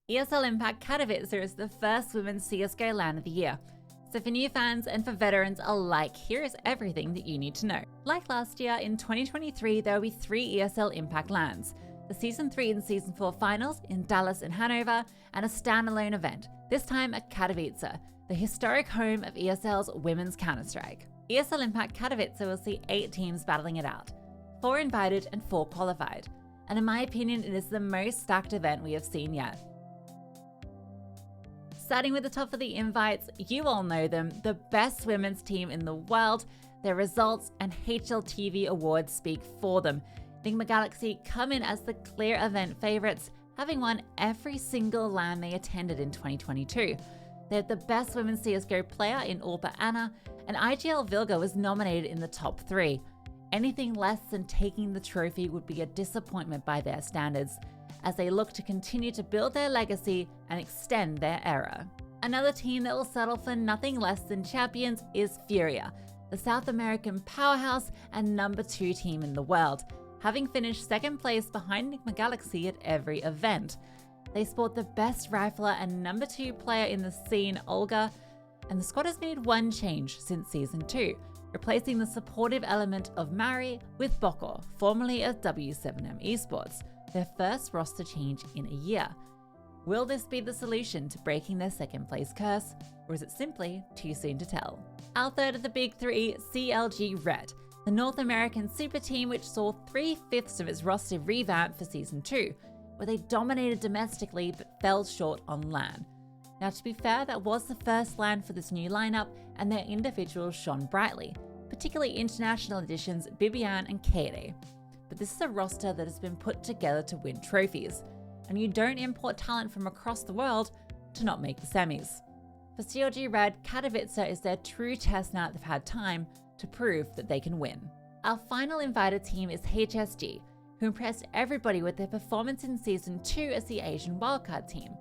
ESL Impact Katowice is the first women's CSGO LAN of the year. So for new fans and for veterans alike, here is everything that you need to know. Like last year, in 2023, there will be 3 ESL Impact LANs. The Season 3 and Season 4 finals in Dallas and Hanover, and a standalone event, this time at Katowice, the historic home of ESL's women's Counter-Strike. ESL Impact Katowice will see 8 teams battling it out, 4 invited and 4 qualified. And in my opinion, it is the most stacked event we have seen yet. Starting with the top of the invites, you all know them, the best women's team in the world. Their results and HLTV awards speak for them. Enigma Galaxy come in as the clear event favorites, having won every single LAN they attended in 2022. They had the best women's CSGO player in Orpa Anna, and IGL Vilga was nominated in the top 3. Anything less than taking the trophy would be a disappointment by their standards, as they look to continue to build their legacy and extend their era. Another team that will settle for nothing less than champions is Furia, the South American powerhouse and number 2 team in the world, having finished 2nd place behind Enigma Galaxy at every event. They sport the best rifler and number 2 player in the scene, Olga, and the squad has made one change since Season 2, replacing the supportive element of Mari with Boko, formerly of W7M Esports, their first roster change in a year. Will this be the solution to breaking their 2nd place curse, or is it simply too soon to tell? Our third of the big 3, CLG Red, the North American super team which saw 3/5 of its roster revamp for Season 2, where they dominated domestically but fell short on LAN. Now, to be fair, that was the first LAN for this new lineup, and their individuals shone brightly, particularly international additions Bibian and Kaede. But this is a roster that has been put together to win trophies, and you don't import talent from across the world to not make the semis. For CLG Red, Katowice is their true test now that they've had time to prove that they can win. Our final invited team is HSG, who impressed everybody with their performance in Season 2 as the Asian wildcard team.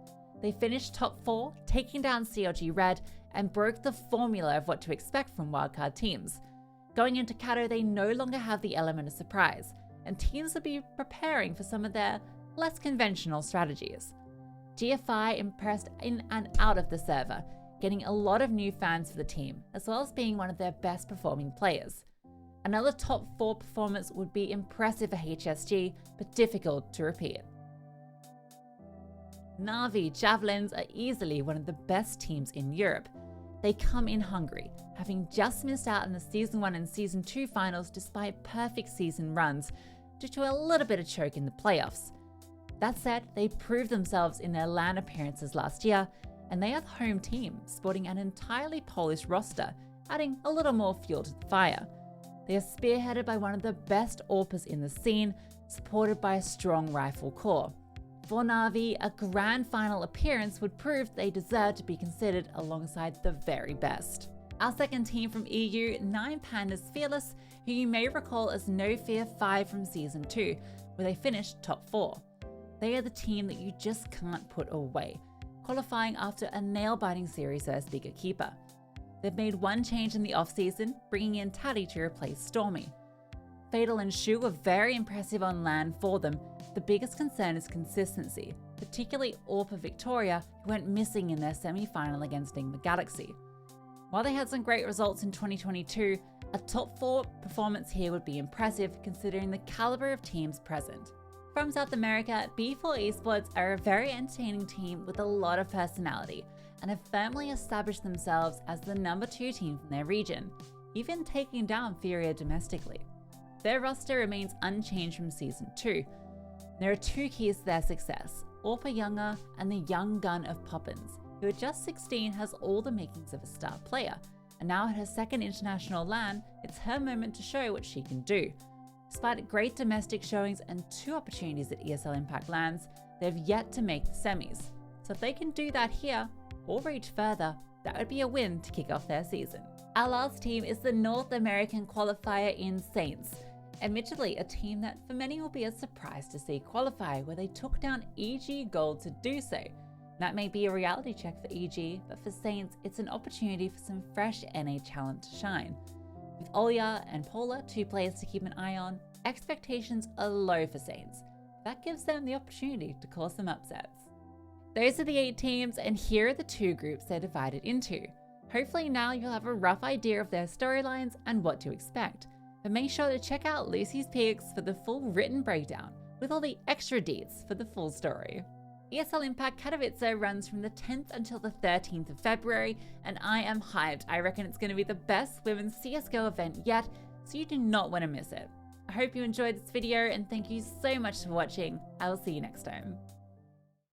They finished top 4, taking down CLG Red, and broke the formula of what to expect from wildcard teams. Going into Kato, they no longer have the element of surprise, and teams will be preparing for some of their less conventional strategies. GFI impressed in and out of the server, getting a lot of new fans for the team, as well as being one of their best performing players. Another top 4 performance would be impressive for HSG, but difficult to repeat. Na'Vi Javelins are easily one of the best teams in Europe. They come in hungry, having just missed out in the Season 1 and Season 2 finals despite perfect season runs, due to a little bit of choke in the playoffs. That said, they proved themselves in their LAN appearances last year, and they are the home team, sporting an entirely Polish roster, adding a little more fuel to the fire. They are spearheaded by one of the best AWPers in the scene, supported by a strong rifle core. For Na'Vi, a grand final appearance would prove they deserve to be considered alongside the very best. Our second team from EU, 9 Pandas Fearless, who you may recall as No Fear 5 from Season 2, where they finished top 4. They are the team that you just can't put away, qualifying after a nail-biting series versus Bigger Keeper. They've made one change in the off-season, bringing in Taddy to replace Stormy. Fatal and Shu were very impressive on LAN for them. The biggest concern is consistency, particularly Orpa Victoria, who went missing in their semi-final against Enigma Galaxy. While they had some great results in 2022, a top 4 performance here would be impressive considering the caliber of teams present. From South America, B4 Esports are a very entertaining team with a lot of personality, and have firmly established themselves as the number 2 team from their region, even taking down Furia domestically. Their roster remains unchanged from Season 2. There are 2 keys to their success, Orpa Younger and the young gun of Poppins, who at just 16 has all the makings of a star player, and now at her 2nd international LAN, it's her moment to show what she can do. Despite great domestic showings and 2 opportunities at ESL Impact LANs, they've yet to make the semis. So if they can do that here, or reach further, that would be a win to kick off their season. Our last team is the North American qualifier in Saints. Admittedly, a team that for many will be a surprise to see qualify, where they took down EG Gold to do so. That may be a reality check for EG, but for Saints, it's an opportunity for some fresh NA talent to shine. With Olya and Paula, 2 players to keep an eye on, expectations are low for Saints. That gives them the opportunity to cause some upsets. Those are the 8 teams, and here are the 2 groups they're divided into. Hopefully now you'll have a rough idea of their storylines and what to expect. But make sure to check out Lucy's picks for the full written breakdown, with all the extra deets for the full story. ESL Impact Katowice runs from the 10th until the 13th of February, and I am hyped. I reckon it's going to be the best women's CSGO event yet, so you do not want to miss it. I hope you enjoyed this video, and thank you so much for watching. I will see you next time.